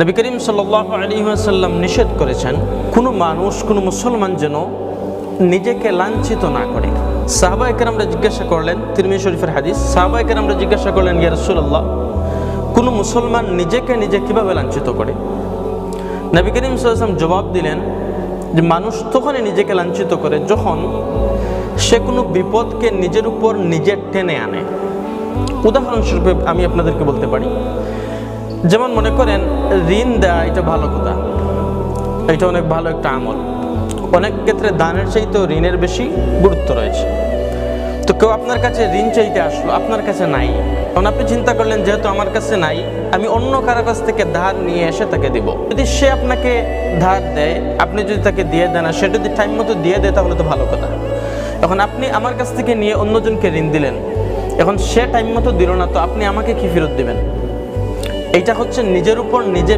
নবী করিম সাল্লাল্লাহু আলাইহি ওয়াসাল্লাম নিষেধ করেছেন কোনো মানুষ, কোনো মুসলমান যেন নিজেকে লাঞ্ছিত না করে। সাহাবায়ে কেরামরা জিজ্ঞাসা করলেন, তিরমিজি শরীফের হাদিস, সাহাবায়ে কেরামরা জিজ্ঞাসা করলেন, ইয়া রাসূলুল্লাহ, কোনো মুসলমান নিজেকে নিজে কিভাবে লাঞ্ছিত করে? নবী করিম সাল্লাল্লাহু আলাইহি ওয়াসাল্লাম জবাব দিলেন যে মানুষ তখনই নিজেকে লাঞ্ছিত করে যখন সে কোনো বিপদকে নিজের উপর নিজে টেনে আনে। উদাহরণস্বরূপ আমি আপনাদেরকে বলতে পারি, যেমন মনে করেন ঋণ দেওয়া, এটা ভালো কথা, এটা অনেক ভালো একটা আমল। অনেক ক্ষেত্রে দানের চাইতেও ঋণের বেশি গুরুত্ব রয়েছে। তো কেউ আপনার কাছে ঋণ চাইতে আসলো, আপনার কাছে নাই, তখন আপনি চিন্তা করলেন যেহেতু আমার কাছে নাই, আমি অন্য কারো কাছ থেকে ধার নিয়ে এসে তাকে দিব। যদি সে আপনাকে ধার দেয়, আপনি যদি তাকে দিয়ে দেন, আর সে যদি টাইম মতো দিয়ে দেয়, তাহলে তো ভালো কথা। এখন আপনি আমার কাছ থেকে নিয়ে অন্যজনকে ঋণ দিলেন, এখন সে টাইম মতো দিল না, তো আপনি আমাকে কি ফেরত দিবেন? এইটা হচ্ছে নিজের উপর নিজে